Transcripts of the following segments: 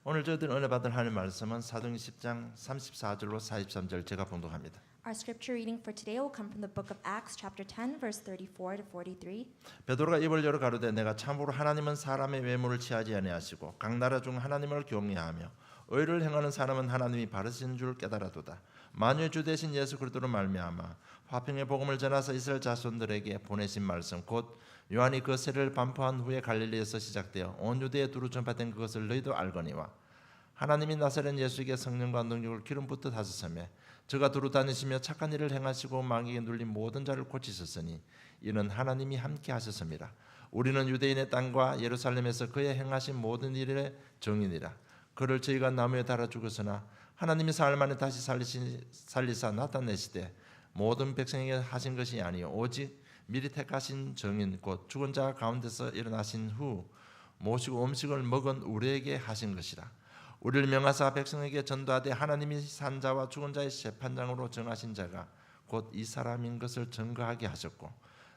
오늘 저희들 은혜 받을 하나님 말씀은 사도행전 10장 34절로 43절 제가 봉독합니다. Our scripture reading for today will come from the book of Acts chapter 10 verse 34 to 43. 베드로가 입을 열어 가로되 내가 참으로 하나님은 사람의 외모를 취하지 아니하시고 각 나라 중 하나님을 경외하며 의를 행하는 사람은 하나님이 바르신 줄 깨달아도다. 만유의 주 되신 예수 그리스도로 말미암아 화평의 복음을 전하사 이스라엘 자손들에게 보내신 말씀 곧 요한이 그 세례를 반포한 후에 갈릴리에서 시작되어 온 유대에 두루 전파된 그것을 너희도 알거니와 하나님이 나사렛 예수에게 성령과 능력을 기름 붓듯 하셨으며 저가 두루 다니시며 착한 일을 행하시고 마귀에 눌린 모든 자를 고치셨으니 이는 하나님이 함께 하셨습니다. 우리는 유대인의 땅과 예루살렘에서 그의 행하신 모든 일의 정인이라. 그를 저희가 나무에 달아 죽었으나 하나님이 사흘 만에 다시 살리사 나타내시되 모든 백성에게 하신 것이 아니요 오직 미리 택하신 정인 곧 죽은 자 가운데서 일어나신 후 모시고 음식을 먹은 우리에게 하신 것이라. 우리를 명하사 백성에게 전도하되 하나님이 산 자와 죽은 자의 재판장으로 정하신 자가 곧 이 사람인 것을 증거하게 하셨고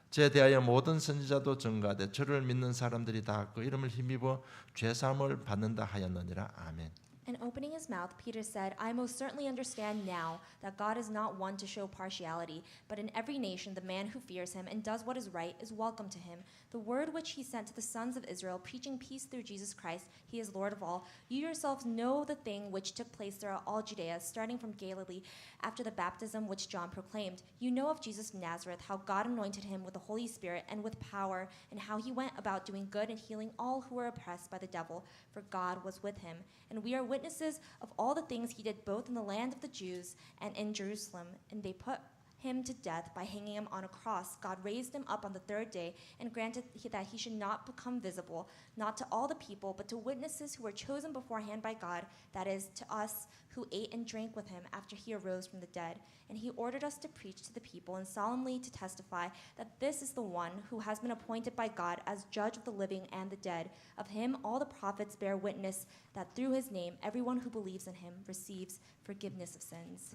저에 대하여 모든 선지자도 증거하되 저를 믿는 사람들이 다 그 이름을 힘입어 죄사함을 받는다 하였느니라. 아멘. And opening his mouth, Peter said, I most certainly understand now that God is not one to show partiality, but in every nation the man who fears him and does what is right is welcome to him. The word which he sent to the sons of Israel, preaching peace through Jesus Christ, he is Lord of all. You yourselves know the thing which took place throughout all Judea, starting from Galilee, after the baptism which John proclaimed. You know of Jesus of Nazareth, how God anointed him with the Holy Spirit and with power, and how he went about doing good and healing all who were oppressed by the devil, for God was with him. And we are witnesses of all the things he did both in the land of the Jews and in Jerusalem. And they put him to death by hanging him on a cross. God raised him up on the third day and granted that he should not become visible, not to all the people, but to witnesses who were chosen beforehand by God, that is, to us who ate and drank with him after he arose from the dead. And he ordered us to preach to the people and solemnly to testify that this is the one who has been appointed by God as judge of the living and the dead. Of him all the prophets bear witness that through his name everyone who believes in him receives forgiveness of sins.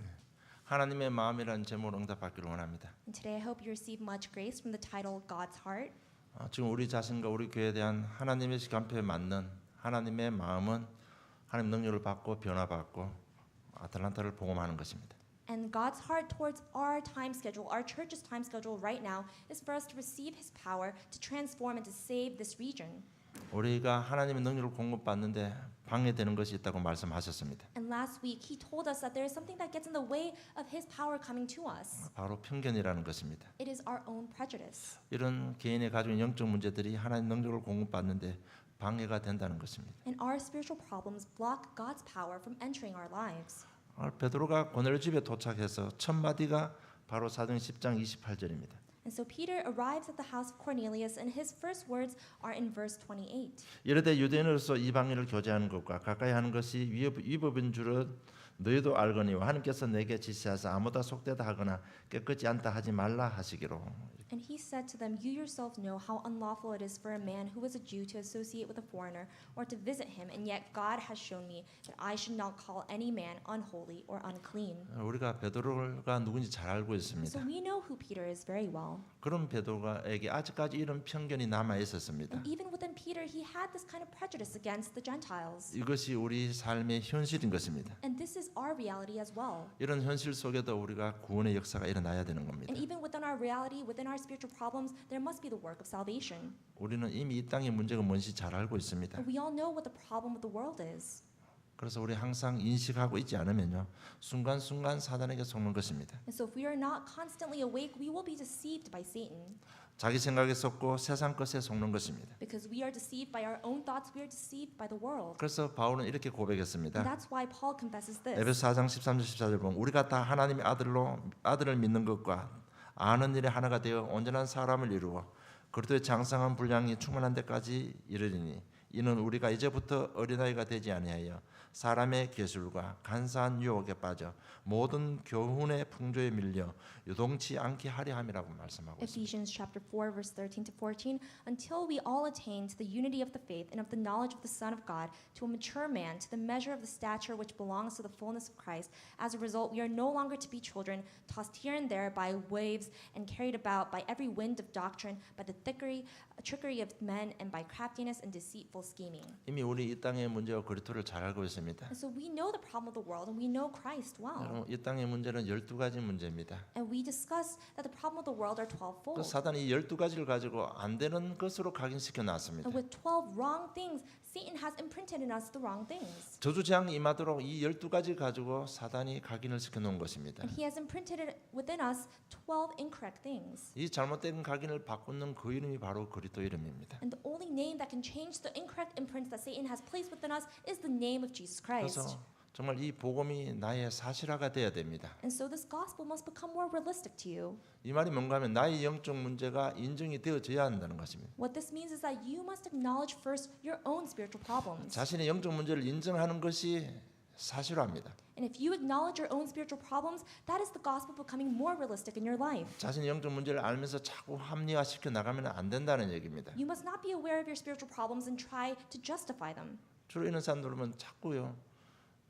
하나님의 마음이라는 제목으로 응답받기를 원합니다. And today I hope you receive much grace from the title God's Heart. 지금 우리 자신과 우리 교회에 대한 하나님의 시간표에 맞는 하나님의 마음은 하나님 능력을 받고 변화받고 아틀란타를 복음하는 것입니다. And God's heart towards our time schedule, our church's time schedule right now, is for us to receive His power to transform and to save this region. 우리가 하나님의 능력을 공급받는데 방해되는 것이 있다고 말씀하셨습니다. And last week He told us that there is something that gets in the way of His power coming to us. 바로 편견이라는 것입니다. It is our own prejudice. 이런 개인의 가지고 있는 영적 문제들이 하나님 능력을 공급받는데 방해가 된다는 것입니다. And our spiritual problems block God's power from entering our lives. 베드로가 고넬료 집에 도착해서 첫 마디가 바로 사도행 10장 28절입니다. And so Peter arrives at the house of Cornelius, and his first words are in verse 28. 이르되 유대인으로서 이방인을 교제하는 것과 가까이 하는 것이 위법인 줄은 너희도 알거니와 하나님께서 내게 지시하사 아무다 속되다 하거나 깨끗지 않다 하지 말라 하시기로. And he said to them, You yourselves know how unlawful it is for a man who is a Jew to associate with a foreigner or to visit him, and yet God has shown me that I should not call any man unholy or unclean. 우리가 베드로가 누군지 잘 알고 있습니다. So we know who Peter is very well. 그런 베드로에게 아직까지 이런 편견이 남아 있었습니다. And even within Peter, he had this kind of prejudice against the Gentiles. 이것이 우리 삶의 현실인 것입니다. And this is our reality as well. 이런 현실 속에도 우리가 구원의 역사가 일어나야 되는 겁니다. And even within our reality, within our spiritual problems, there must be the work of salvation. 우리는 이미 이 땅의 문제가 뭔지 잘 알고 있습니다. And we all know what the problem with the world is. 그래서 우리 항상 인식하고 있지 않으면요 순간순간 사단에게 속는 것입니다. And so if we are not constantly awake, we will be deceived by Satan. 자기 생각에 속고 세상 것에 속는 것입니다. Because we are deceived by our own thoughts, we are deceived by the world. 그래서 바울은 이렇게 And 고백했습니다. that's why Paul confesses this. 에베소 4장 13절 14절 보면 우리가 다 하나님의 아들을 믿는 것과 아는 일에 하나가 되어 온전한 사람을 이루어 그리스도의 장성한 분량이 충만한 데까지 이르리니 이는 우리가 이제부터 어린아이가 되지 아니하여 사람의 계술과 간사한 유혹에 빠져 모든 교훈의 풍조에 밀려 유동치 않게 하려 함이라고 말씀하고 있습니다. Ephesians chapter 4 verse 13 to 14 until we all attain to the unity of the faith and of the knowledge of the Son of God to a mature man to the measure of the stature which belongs to the fullness of Christ. As a result, we are no longer to be children tossed here and there by waves and carried about by every wind of doctrine, by the trickery of men and by craftiness and deceitful evil scheming. 이미 우리 이 땅의 문제와 그리스도를 잘 알고 있습니다. And so we know the problem of the world and we know Christ well. 여러분, 이 땅의 문제는 12가지 문제입니다. And we discuss that the problem of the world are 또 12-fold. 사단이 12가지를 가지고 안 되는 것으로 각인시켜 놨습니다. And with 12 wrong things, Satan has imprinted in us the wrong things. 저주재앙이 임하도록 이 12가지 가지고 사단이 각인을 시켜 놓은 것입니다. And he has imprinted it within us 12 incorrect things. 이 잘못된 각인을 바꾸는 그 이름이 바로 그리스도 이름입니다. And the only name that can change the incorrect imprints that Satan has placed within us is the name of Jesus Christ. 그래서 정말 이 복음이 나의 사실화가 돼야 됩니다. And so this gospel must become more realistic to you. 이 말이 뭔가 하면 나의 영적 문제가 인정이 되어져야 한다는 것입니다. What this means is that you must acknowledge first your own spiritual problems. 자신의 영적 문제를 인정하는 것이 사실화입니다. And if you acknowledge your own spiritual problems, that is the gospel becoming more realistic in your life. 자신의 영적 문제를 알면서 자꾸 합리화시켜 나가면 안 된다는 얘기입니다. You must not be aware of your spiritual problems and try to justify them. 주로 이런 사람들은 자꾸요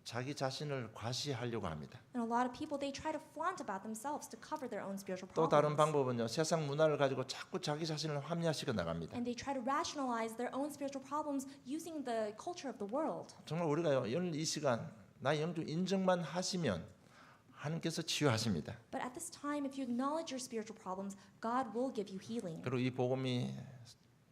자기 자신을 과시하려고 합니다. And a lot of people, they try to flaunt about themselves to cover their own spiritual 또 다른 problems. 방법은요 세상 문화를 가지고 자꾸 자기 자신을 합리화시켜 나갑니다. And they try to rationalize their own spiritual problems using the culture of the world. 정말 우리가요 오늘 이 시간 나의 영적 인정만 하시면 하나님께서 치유하십니다. But at this time, if you acknowledge your spiritual problems, God will give you healing. 그리고 이 복음이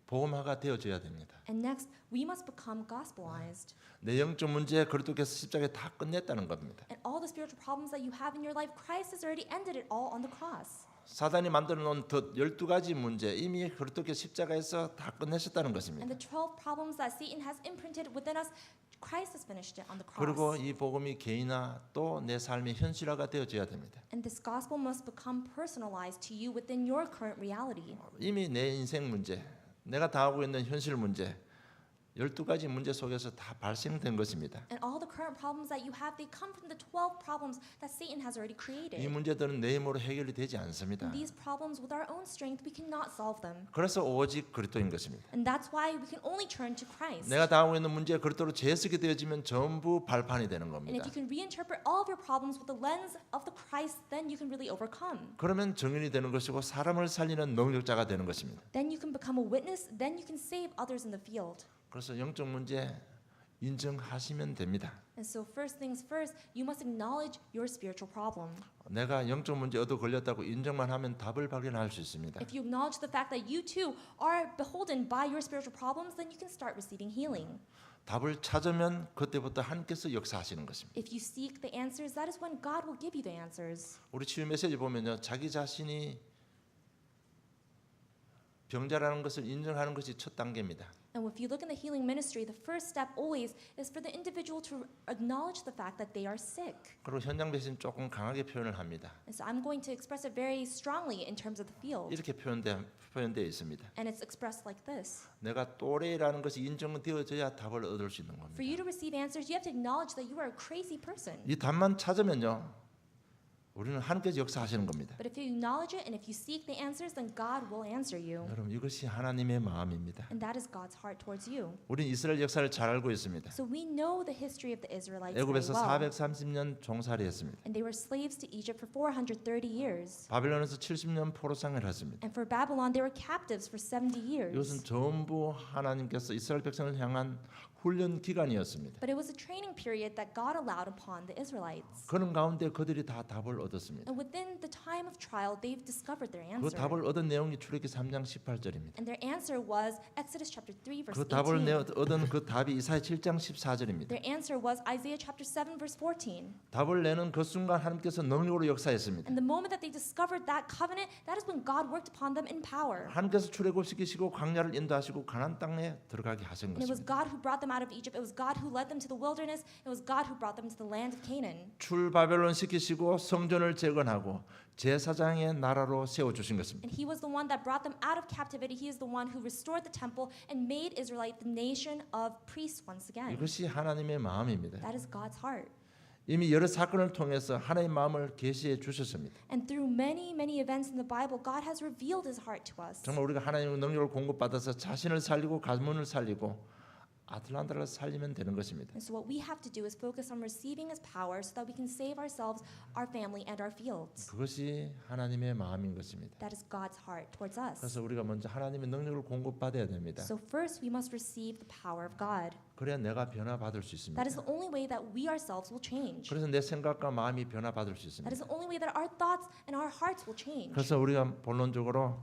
복음화가 되어져야 됩니다. And next, we must become gospelized. 내 영적 문제 그리스도께서 십자가에 다 끝냈다는 겁니다. And all the spiritual problems that you have in your life, Christ has already ended it all on the cross. 사단이 만들어 놓은 더 12가지 문제 이미 그리스도께서 십자가에서 다 끝내셨다는 것입니다. And the 12 problems that Satan has imprinted within us, Christ has finished it on the 그리고 cross. 이 복음이 개인화 또 내 삶의 현실화가 되어져야 됩니다. And this gospel must become personalized to you within your current reality. 이미 내 인생 문제, 내가 당하고 있는 현실 문제 12가지 문제 속에서 다 발생된 것입니다. And all the current problems that you have, they come from the 12 problems that Satan has already 이 created. 문제들은 내 힘으로 해결이 되지 않습니다. And these problems, with our own strength, we cannot solve them. 그래서 오직 그리스도인 것입니다. And that's why we can only turn to Christ. 내가 당하고 있는 문제 그리스도로 재쓰게 되어지면 전부 발판이 되는 And 겁니다. if you can reinterpret all of your problems with the lens of the Christ, then you can really overcome. 그러면 정인이 되는 것이고 사람을 살리는 능력자가 되는 것입니다. Then you can become a witness, then you can save others in the field. 그래서 영적 문제 인정하시면 됩니다. And so first things first, you must acknowledge your spiritual problem. 내가 영적 문제 얻어 걸렸다고 인정만 하면 답을 발견할 수 있습니다. If you acknowledge the fact that you too are beholden by your spiritual problems, then you can start receiving healing. 답을 찾으면 그때부터 하나님께서 역사하시는 것입니다. If you seek the answers, that is when God will give you the answers. 우리 치유 메시지 보면요, 자기 자신이 병자라는 것을 인정하는 것이 첫 단계입니다. And if you look in the healing ministry, the first step always is for the individual to acknowledge the fact that they are sick. 그리고 현장 메시지는 조금 강하게 표현을 합니다. And so I'm going to express it very strongly in terms of the field. 이렇게 표현되어 있습니다. And it's expressed like this. 내가 또래라는 것이 인정되어져야 답을 얻을 수 있는 For 겁니다. you to receive answers, you have to acknowledge that you are a crazy person. 이 답만 찾으면요, 우리는 하나님께서 역사하시는 겁니다. But if you acknowledge it and if you seek the answers, then God will answer you. 여러분, 이것이 하나님의 마음입니다. And that is God's heart towards you. 우리는 이스라엘 역사를 잘 알고 있습니다. So we know the history of the Israelites very 애굽에서 well. 430년 종살이 했습니다. And they were slaves to Egypt for 430 years. 바벨론에서 70년 포로상을 했습니다. And for Babylon, they were captives for 70 years. 이것은 전부 하나님께서 이스라엘 백성을 향한 훈련 기간이었습니다. But it was a training period that God allowed upon the Israelites. 그런 가운데 그들이 다 답을 얻었습니다. And within the time of trial, they've discovered their 그 answer. 답을 얻은 내용이 출애굽기 3장 18절입니다. And their answer was Exodus chapter 3 verse 그 답을 18. 얻은 그 답이 이사야 7장 14절입니다. Their answer was Isaiah chapter 7 verse 14. 답을 내는 그 순간 하나님께서 능력으로 역사했습니다. And the moment that they discovered that covenant, that is when God worked upon them in power. 하나님께서 출애굽시키시고 광야를 인도하시고 가나안 땅에 들어가게 하신 And it was 것입니다. God who brought them out of Egypt. It was God who led them to the wilderness. It was God who brought them to the land of Canaan. 출바벨론 시키시고 성전을 재건하고 제사장의 나라로 세워 주신 것입니다. And he was the one that brought them out of captivity. He is the one who restored the temple and made Israelite the nation of priests once again. 이것이 하나님의 마음입니다. That is God's heart. 이미 여러 사건을 통해서 하나님의 마음을 계시해 주셨습니다. And through many, many events in the Bible, God has revealed his heart to us. 정말 우리가 하나님의 능력을 공급받아서 자신을 살리고 가문을 살리고 아틀란타를 살리면 되는 것입니다. And so what we have to do is focus on receiving His power so that we can save ourselves, our family, and our fields. 그것이 하나님의 마음인 것입니다. That is God's heart towards us. 그래서 우리가 먼저 하나님의 능력을 공급받아야 됩니다. So first we must receive the power of God. 그래야 내가 변화받을 수 있습니다. That is the only way that we ourselves will change. 그래서 내 생각과 마음이 변화받을 수 That 있습니다. is the only way that our thoughts and our hearts will change. 그래서 우리가 본론적으로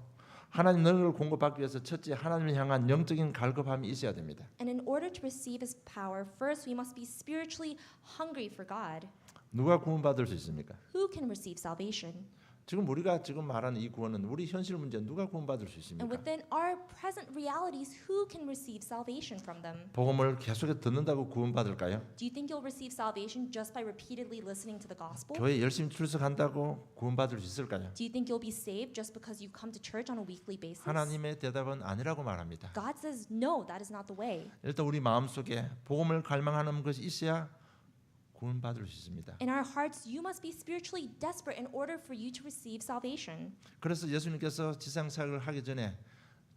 하나님 능력을 공급받기 위해서 첫째 하나님을 향한 영적인 갈급함이 있어야 됩니다. And in order to receive His power, first we must be spiritually hungry for God. 누가 구원받을 수 있습니까? Who can receive salvation? 지금 우리가 지금 말하는 이 구원은 우리 현실 문제 누가 구원받을 수 And 있습니까? within our present realities, who can receive salvation from them? 복음을 계속해서 듣는다고 구원받을까요? Do you think you'll receive salvation just by repeatedly listening to the gospel? 교회 열심히 출석한다고 구원받을 수 있을까요? Do you think you'll be saved just because you come to church on a weekly basis? 하나님의 대답은 아니라고 말합니다. God says, no, that is not the way. 일단 우리 마음속에 복음을 갈망하는 것이 있어야 구원받을 수 있습니다. In our hearts, you must be spiritually desperate in order for you to receive salvation. 그래서 예수님께서 지상 사역을 하기 전에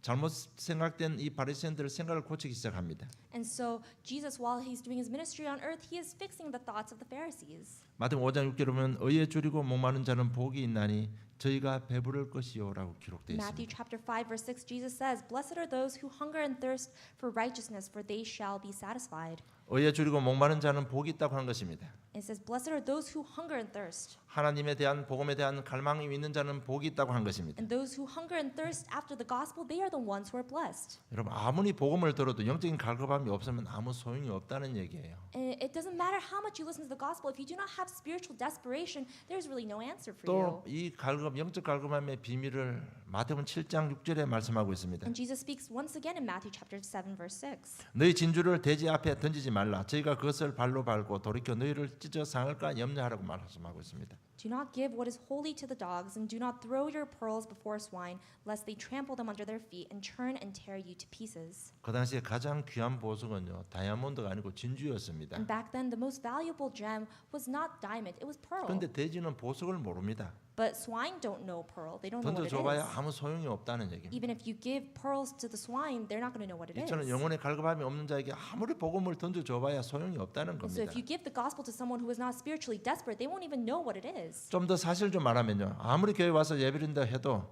잘못 생각된 이 바리새인들의 생각을 고치기 시작합니다. And so Jesus, while He's doing His ministry on earth, He is fixing the thoughts of the Pharisees. 마태복음 5장 6절에 보면 의에 줄이고 목마른 자는 복이 있나니 저희가 배부를 것이요라고 기록되어 Matthew 있습니다. chapter 5 verse 6, Jesus says, "Blessed are those who hunger and thirst for righteousness, for they shall be satisfied." 의에 줄이고 목마른 자는 복이 있다고 하는 것입니다. It says, "Blessed are those who hunger and thirst." 하나님에 대한 복음에 대한 갈망이 있는 자는 복이 있다고 하는 것입니다. And those who hunger and thirst after the gospel, they are the ones who are blessed. 여러분 아무리 복음을 들어도 영적인 갈급함이 없으면 아무 소용이 없다는 얘기예요. And it doesn't matter how much you listen to the gospel, if you do not have spiritual desperation, there's really no answer for you. 또 이 갈급 영적 갈급함의 비밀을 마태복음 7장 6절에 말씀하고 있습니다. And Jesus speaks once again in Matthew chapter 7 verse 6. 너희 진주를 돼지 앞에 던지지 말라. 저희가 그것을 발로 밟고 돌이켜 너희를 찢어 상할까 염려하라고 말씀하고 있습니다. Do not give what is holy to the dogs, and do not throw your pearls before swine, lest they trample them under their feet and churn and tear you to pieces. 그 당시에 가장 귀한 보석은요 다이아몬드가 아니고 진주였습니다. And back then, the most valuable gem was not diamond; it was pearl. 그런데 돼지는 보석을 모릅니다. But swine don't know pearl; they don't know what it 던져줘봐야 is. 아무 소용이 없다는 얘기입니다. Even if you give pearls to the swine, they're not going to know what it is. 이처럼 영혼의 갈급함이 없는 자에게 아무리 복음을 던져줘봐야 소용이 없다는 And so 겁니다. if you give the gospel to someone who is not spiritually desperate, they won't even know what it is. 좀 더 사실 좀 말하면요 아무리 교회 와서 예배드린다 해도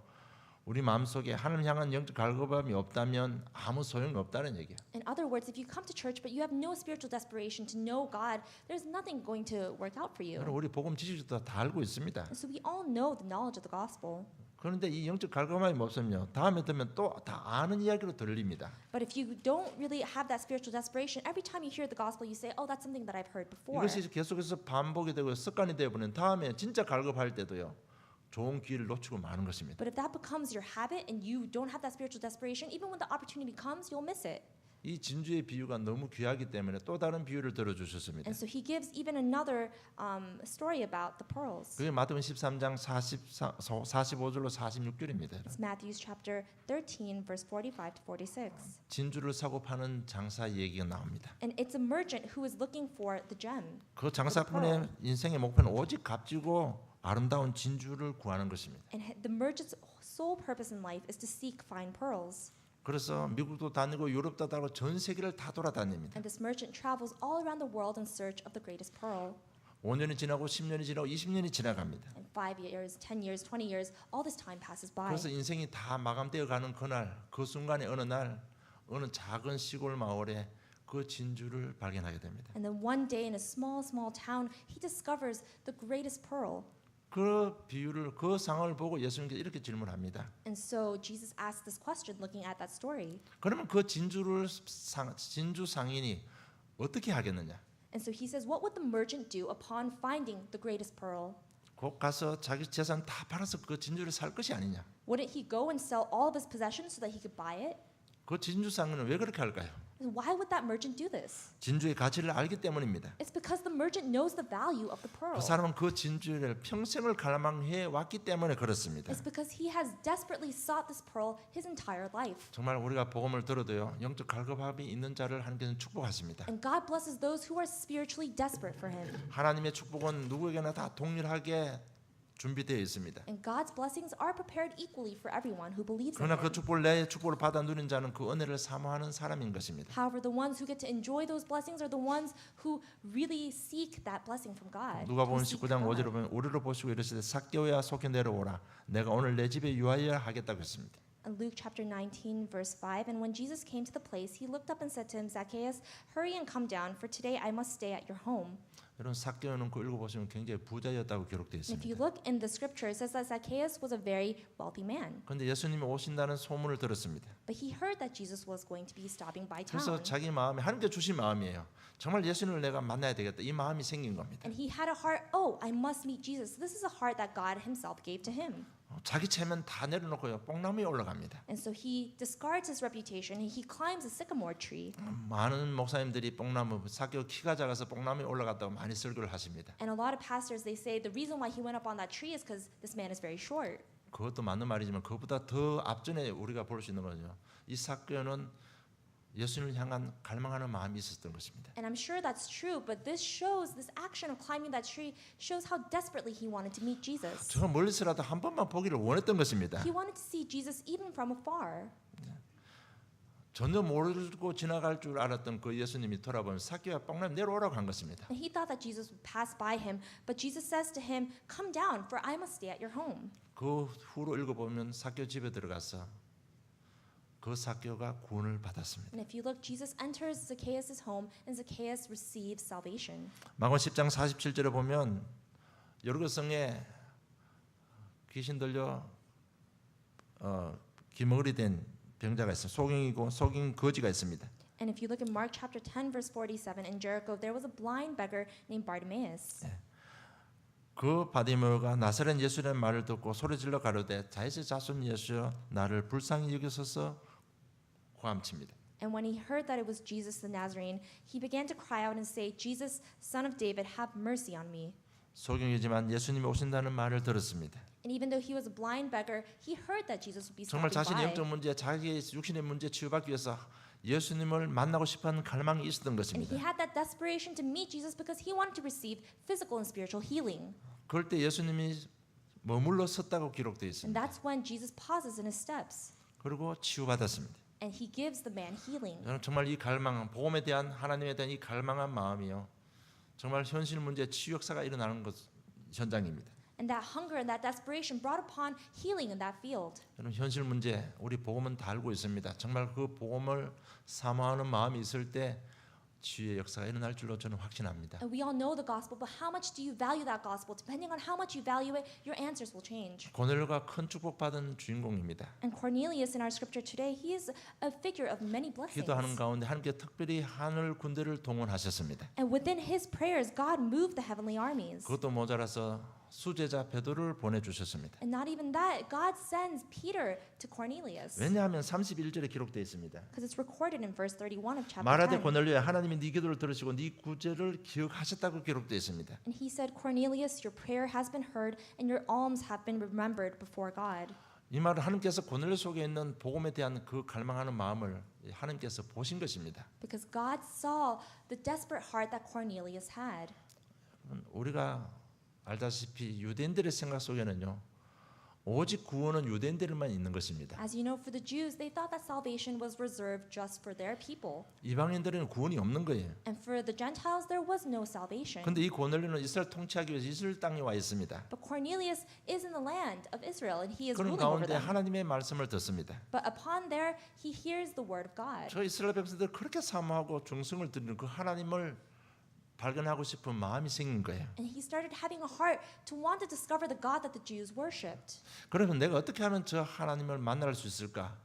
우리 마음속에 하나님 향한 영적 갈급함이 없다면 아무 소용이 없다는 얘기예요. In other words, if you come to church but you have no spiritual desperation to know God, there's nothing going to work out for you. 여러분 우리 복음 지식도 다 알고 있습니다. And so we all know the knowledge of the gospel. 그런데 이 영적 갈급함이 없으면요 다음에 들으면 또 다 아는 이야기로 들립니다. But if you don't really have that spiritual desperation, every time you hear the gospel, you say, "Oh, that's something that I've heard before." 이것이 계속해서 반복이 되고 습관이 되어버리면 다음에 진짜 갈급할 때도요 좋은 기회를 놓치고 마는 것입니다. But if that becomes your habit and you don't have that spiritual desperation, even when the opportunity comes, you'll miss it. 이 진주의 비유가 너무 귀하기 때문에 또 다른 비유를 들어주셨습니다. And so he gives even another story about the pearls. 그게 마태복음 13장 45절로 46절입니다. It's Matthew chapter 13, verse 45 to 46. 진주를 사고 파는 장사 얘기가 나옵니다. And it's a merchant who is looking for the gem. 그 장사꾼의 인생의 목표는 오직 값지고 아름다운 진주를 구하는 것입니다. And the merchant's sole purpose in life is to seek fine pearls. 그래서 미국도 다니고 유럽도 다니고 전 세계를 다 돌아다닙니다. And this merchant travels all around the world in search of the greatest pearl. 5년이 지나고 10년이 지나고 20년이 지나갑니다. And 5 years, 10 years, 20 years, all this time passes by. 그래서 인생이 다 마감되어 가는 그날 그 순간에 어느 날 어느 작은 시골 마을에 그 진주를 발견하게 됩니다. And then one day in a small town, he discovers the greatest pearl. 그 비유를 그 상황을 보고 예수님께서 이렇게 질문합니다. And so Jesus asked this question looking at that story. 그러면 그 진주 상인이 어떻게 하겠느냐? And so he says, what would the merchant do upon finding the greatest pearl? 곧 가서 자기 재산 다 팔아서 그 진주를 살 것이 아니냐? Wouldn't he go and sell all of his possessions so that he could buy it? 그 진주 상인은 왜 그렇게 할까요? And why would that merchant do this? 진주의 가치를 알기 때문입니다. It's because the merchant knows the value of the pearl. 그 사람은 그 진주를 평생을 갈망해 왔기 때문에 그렇습니다. It's because he has desperately sought this pearl his entire life. 정말 우리가 복음을 들어도요 영적 갈급함이 있는 자를 하나님께서는 축복하십니다. And God blesses those who are spiritually desperate for him. 하나님의 축복은 누구에게나 다 동일하게 준비되어 있습니다. And God's blessings are prepared equally for everyone who believes in 그러나 그 Him. 축복을 내 축복을 받아 누린 자는 그 은혜를 사모하는 사람인 것입니다. However, the ones who get to enjoy those blessings are the ones who really seek that blessing from God. 누가복음 who seek 19장 God. 5절에 보면 우리를 보시고 이르시되 삭개오야 속히 내려오라 내가 오늘 내 집에 유하여 하겠다고 했습니다. In Luke chapter 19, verse 5, and when Jesus came to the place, he looked up and said to him, Zacchaeus, hurry and come down, for today I must stay at your home. 여러분 삭개오는 그 읽어보시면 굉장히 부자였다고 기록되어 And if you 있습니다. look in the scripture, it says that Zacchaeus was a very wealthy man. 그런데 예수님이 오신다는 소문을 들었습니다. But he heard that Jesus was going to be stopping by 그래서 town. 자기 마음에 하나님께 주신 마음이에요. 정말 예수님을 내가 만나야 되겠다. 이 마음이 생긴 겁니다. And he had a heart, oh, I must meet Jesus. This is a heart that God himself gave to him. 자기 체면 다 내려놓고요. 뽕나무에 올라갑니다. And so he discards his reputation and he climbs a sycamore tree. 많은 목사님들이 뽕나무 삭개오 키가 작아서 뽕나무에 올라갔다고 많이 설교를 하십니다. And a lot of pastors, they say the reason why he went up on that tree is because this man is very short. 그것도 맞는 말이지만 그보다 더 앞전에 우리가 볼 수 있는 거죠. 이 삭개오는 예수님을 향한 갈망하는 마음이 있었던 것입니다. And I'm sure that's true, but this action of climbing that tree shows how desperately he wanted to meet Jesus. 저 멀리서라도 한 번만 보기를 원했던 것입니다. He wanted to see Jesus even from afar. 전혀 모르고 지나갈 줄 알았던 그 예수님이 돌아보면 삭개오야 뽕나무 내려오라고 한 것입니다. And he thought that Jesus would pass by him, but Jesus says to him, "Come down, for I must stay at your home." 그 후로 읽어보면 삭개오 집에 들어가서 그 삭개오가 구원을 받았습니다. And if you look, Jesus enters Zacchaeus' home, and Zacchaeus receives salvation. 마가복음 10장 47절에 보면 여리고성에 귀신 들려 기머리 된 병자가 있어요. 속인 거지가 있습니다. And if you look in Mark chapter 10, verse 47, in Jericho, there was a blind beggar named Bartimaeus. 그 바디메오가 나사렛 예수라는 말을 듣고 소리질러 가로되 다윗의 자손 예수여 나를 불쌍히 여기소서 고함칩니다. And when he heard that it was Jesus the Nazarene, he began to cry out and say, Jesus, son of David, have mercy on me. 소경이지만 예수님이 오신다는 말을 들었습니다. And even though he was a blind beggar, he heard that Jesus would be 정말 stopping 자신의 by. 영적 문제, 자기의 육신의 문제 치유받기 위해서 예수님을 만나고 싶어하는 갈망이 있었던 And 것입니다. he had that desperation to meet Jesus because he wanted to receive physical and spiritual healing. 그럴 때 예수님이 머물러 섰다고 기록되어 And 있습니다. that's when Jesus pauses in his steps. 그리고 치유받았습니다. And he gives the man healing. 저는 정말 이 갈망, 복음에 대한 하나님에 대한 이 갈망한 마음이요. 정말 현실 문제 치유 역사가 일어나는 것 현장입니다. And that hunger and that desperation brought upon healing in that field. 여러분 현실 문제 우리 복음은 다 알고 있습니다. 정말 그 복음을 사모하는 마음이 있을 때 치유의 역사가 일어날 줄로 저는 확신합니다. And we all know the gospel, but how much do you value that gospel? Depending on how much you value it, your answers will change. 고넬료가 큰 축복받은 주인공입니다. And Cornelius in our scripture today, he is a figure of many blessings. 기도하는 가운데 하나님께 특별히 하늘 군대를 동원하셨습니다. And within his prayers, God moved the heavenly armies. 그것도 모자라서 수제자 베드로를 보내주셨습니다. And not even that, God sends Peter to Cornelius. 왜냐하면 31절에 기록되어 있습니다. Because it's recorded in verse 31 of chapter 말하되 10. 고넬료야 하나님이 네 기도를 들으시고 네 구제를 기억하셨다고 기록되어 있습니다. And he said, Cornelius, your prayer has been heard, and your alms have been remembered before God. 이 말은 하나님께서 고넬료 속에 있는 복음에 대한 그 갈망하는 마음을 하나님께서 보신 것입니다. Because God saw the desperate heart that Cornelius had. 우리가 알다시피 유대인들의 생각 속에는요. 오직 구원은 유대인들만 있는 것입니다. As you know, for the Jews, they thought that salvation was reserved just for their people. 이방인들에는 구원이 없는 거예요. And for the Gentiles, there was no salvation. 근데 이 고넬료는 이스라엘 통치하기 위해서 이스라엘 땅에 와 있습니다. But Cornelius is in the land of Israel, and he is 그런 ruling over 가운데 them. 하나님의 말씀을 듣습니다. But upon there, he hears the word of God. 저 이스라엘 백성들 그렇게 사모하고 충성을 드리는 그 하나님을 발견하고 싶은 마음이 생긴 거예요. And he started having a heart to want to discover the God that the Jews worshipped. 그러면 내가 어떻게 하면 저 하나님을 만날 수 있을까?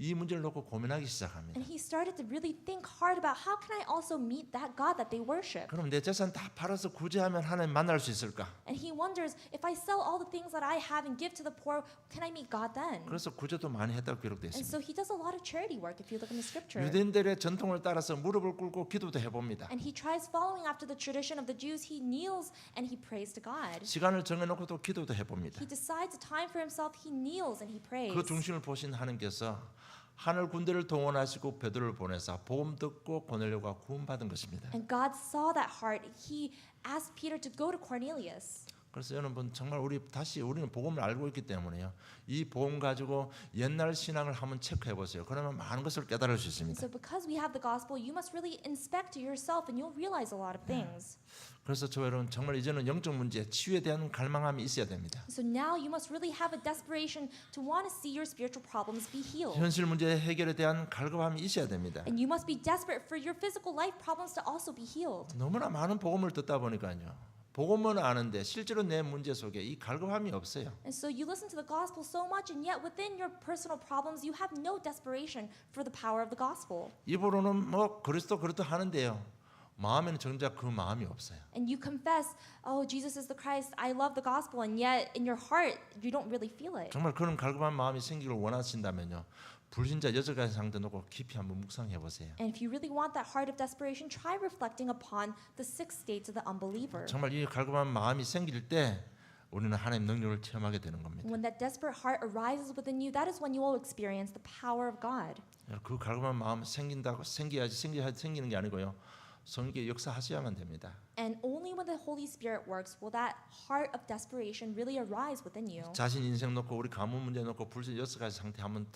이 문제를 놓고 고민하기 시작합니다. And he started to really think hard about how can I also meet that God that they worship. 그럼 내 재산 다 팔아서 구제하면 하나님 만날 수 있을까? And he wonders, if I sell all the things that I have and give to the poor, can I meet God then? 그래서 구제도 많이 했다고 기록되어 And 있습니다. so he does a lot of charity work if you look in the scripture. 유대인들의 전통을 따라서 무릎을 꿇고 기도도 해봅니다. And he tries following after the tradition of the Jews. He kneels and he prays to God. 시간을 정해놓고도 기도도 해봅니다. He decides a time for himself. He kneels and he prays. 그 중심을 보신 하나님께서 하늘 군대를 동원하시고 베드로를 보내사 복음 듣고 고넬료가 구원받은 것입니다. And God saw that heart. He asked Peter to go to Cornelius. 그래서 여러분 정말 우리는 복음을 알고 있기 때문에요. 이 복음 가지고 옛날 신앙을 한번 체크해 보세요. 그러면 많은 것을 깨달을 수 있습니다. So because we have the gospel, you must really inspect yourself and you'll realize a lot of things. 그래서 저 여러분 정말 이제는 영적 문제, 치유에 대한 갈망함이 있어야 됩니다. So now you must really have a desperation to want to see your spiritual problems be healed. 현실 문제 해결에 대한 갈급함이 있어야 됩니다. And you must be desperate for your physical life problems to also be healed. 너무나 많은 복음을 듣다 보니까요. 복음은 아는데 실제로 내 문제 속에 이 갈급함이 없어요. And so you listen to the gospel so much, and yet within your personal problems, you have no desperation for the power of the gospel. 입으로는 뭐 그리스도 하는데요. 마음에는 정작 그 마음이 없어요. And you confess, oh, Jesus is the Christ, I love the gospel, and yet in your heart, you don't really feel it. 정말 그런 갈급한 마음이 생기를 원하신다면요. 불신자 6가지 상태 놓고 깊이 한번 묵상해 보세요. And if you really want that heart of desperation, try reflecting upon the 6 states of the unbeliever. 정말 이 갈급한 마음이 생길 때 우리는 하나님 능력을 체험하게 되는 겁니다. When that desperate heart arises within you, that is when you will experience the power of God. 그 갈급한 마음 생기는 게 아니고요. 성령의 역사하셔야만 됩니다. And only when the Holy Spirit works will that heart of desperation really arise within you. 자신 인생 놓고 우리 가문 문제 놓고 불신 6가지 상태 한번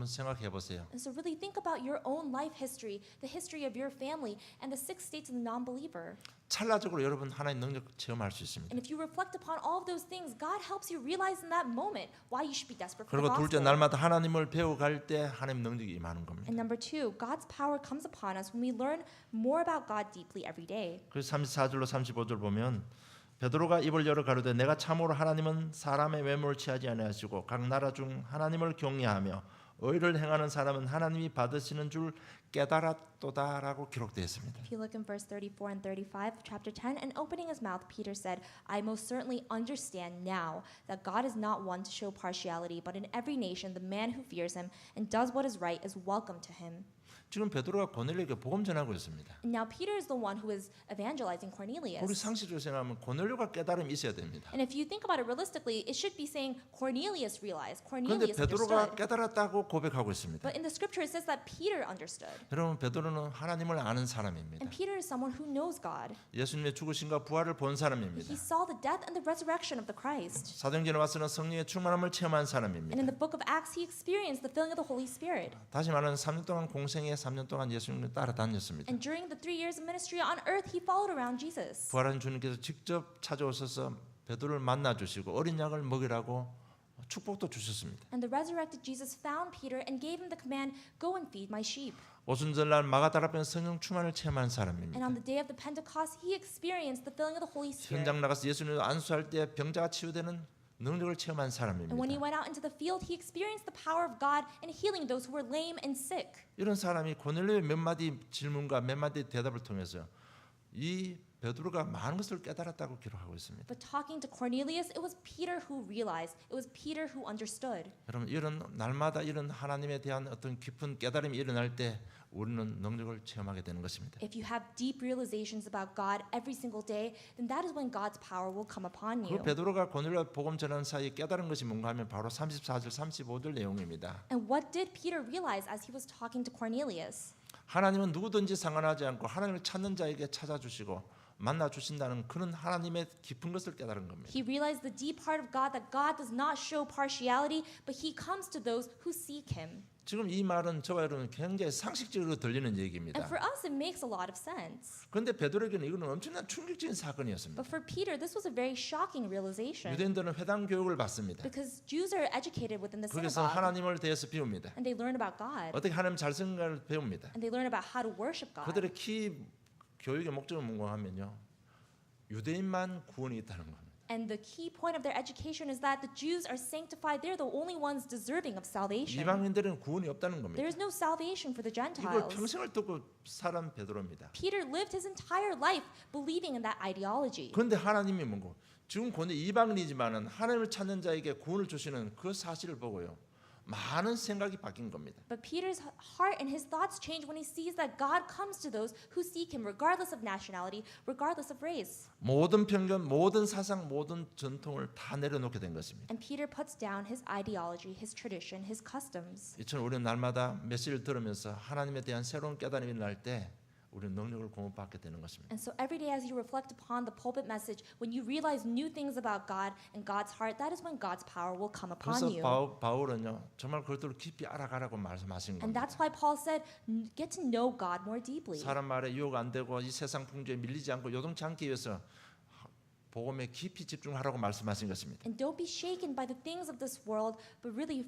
생각해 보세요. And so really think about your own life history, the history of your family, and the 6 states of the non-believer. 찰나적으로 여러분 하나님 능력 체험할 수 있습니다. And if you reflect upon all of those things, God helps you realize in that moment why you should be desperate for the 그리고 둘째 gospel. 날마다 하나님을 배워갈 때 하나님 능력이 임하는 겁니다. And number 2, God's power comes upon us when we learn more about God deeply every day. 그래서 34절로 35절 보면 베드로가 입을 열어 가로되 내가 참으로 하나님은 사람의 외모를 취하지 아니하시고 각 나라 중 하나님을 경외하며 의를 행하는 사람은 하나님이 받으시는 줄 깨달았도다라고 기록되어 있습니다. If you look in verse 34 and 35 of chapter 10, and opening his mouth, Peter said, I most certainly understand now that God is not one to show partiality, but in every nation the man who fears him and does what is right is welcome to him. 지금 베드로가 고넬료에게 복음 전하고 있습니다. And now Peter is the one who is evangelizing 우리 Cornelius. 상식적으로 생각하면 고넬료가 깨달음이 있어야 됩니다. And if you think about it realistically, it should be saying Cornelius realized, 그런데 Cornelius 베드로가 understood. 깨달았다고 고백하고 있습니다. But in the scripture it says that Peter understood. 여러분 베드로는 하나님을 아는 사람입니다. And Peter is someone who knows God. 예수님의 죽으심과 부활을 본 사람입니다. He saw the death and the resurrection of the Christ. 사도행전에 와서는 성령의 충만함을 체험한 사람입니다. And in the book of Acts, he experienced the filling of the Holy Spirit. 다시 말하면 3년 동안 공생에 3년 동안 예수님을 따라다녔습니다. And during the 3 years of ministry on earth, he followed around Jesus. 부활한 주님께서 직접 찾아오셔서 베드로를 만나 주시고 어린 양을 먹이라고 축복도 주셨습니다. And the resurrected Jesus found Peter and gave him the command, go and feed my sheep. 오순절날 마가다라변 성령 충만을 체험한 And 사람입니다. on the day of the Pentecost, he experienced the filling of the Holy Spirit. 현장 나가서 예수님을 안수할 때 병자가 치유되는 능력을 체험한 And when he 사람입니다. went out into the field, he experienced the power of God in healing those who were lame and sick. 이런 사람이 고넬료의 몇 마디 질문과 몇 마디 대답을 통해서 이 베드로가 많은 것을 깨달았다고 기록하고 있습니다. But talking to Cornelius, it was Peter who realized. It was Peter who understood. 여러분 이런 날마다 이런 하나님에 대한 어떤 깊은 깨달음이 일어날 때 우리는 능력을 체험하게 되는 것입니다. If you have deep realizations about God every single day, then that is when God's power will come upon 그 you. 베드로가 고넬료 복음 전하는 사이에 깨달은 것이 뭔가 하면 바로 34절 35절 내용입니다. And what did Peter realize as he was talking to Cornelius? 하나님은 누구든지 상관하지 않고 하나님을 찾는 자에게 찾아주시고 만나 주신다는 그런 하나님의 깊은 것을 깨달은 겁니다. He realized the deep heart of God, that God does not show partiality, but he comes to those who seek him. 지금 이 말은 저와 여러분 굉장히 상식적으로 들리는 얘기입니다. And for us, it makes a lot of sense. 그런데 베드로에게는 이거는 엄청난 충격적인 사건이었습니다. But for Peter, this was a very shocking realization. 유대인들은 회당 교육을 받습니다. Because Jews are educated within the 거기서 synagogue, 하나님을 대해서 배웁니다. and they learn about God, 어떻게 하나님 잘 생각을 배웁니다. and they learn about how to worship God. 그들의 키 교육의 목적은 뭔가 하면요, 유대인만 구원이 있다는 겁니다. And the key point of their education is that the Jews are sanctified. They're the only ones deserving of salvation. 이방인들은 구원이 없다는 겁니다. There is no salvation for the 이걸 Gentiles. 평생을 듣고 살은 베드로입니다. Peter lived his entire life believing in that ideology. 그런데 하나님이 뭔고 지금 고대 이방인이지만은 하나님을 찾는 자에게 구원을 주시는 그 사실을 보고요, 많은 생각이 바뀐 겁니다. But Peter's heart and his thoughts change when he sees that God comes to those who seek him regardless of nationality, regardless of race. 모든 편견, 모든 사상, 모든 전통을 다 내려놓게 된 것입니다. And Peter puts down his ideology, his tradition, his customs. 이처럼 우리는 날마다 메시지를 들으면서 하나님에 대한 새로운 깨달음이 날 때 우리는 능력을 공급받게 되는 것입니다. And so every day as you reflect upon the pulpit message, when you realize new things about God and God's heart, that is when God's power will come 그래서 upon you. 바울은요 정말 그것들을 깊이 알아가라고 말씀하신 And 겁니다. that's why Paul said, get to know God more deeply. 사람 말에 유혹 안 되고 이 세상 풍조에 밀리지 않고 요동치 않기 위해서 복음에 깊이 집중하라고 말씀하신 것입니다. And don't be shaken by the things of this world, but really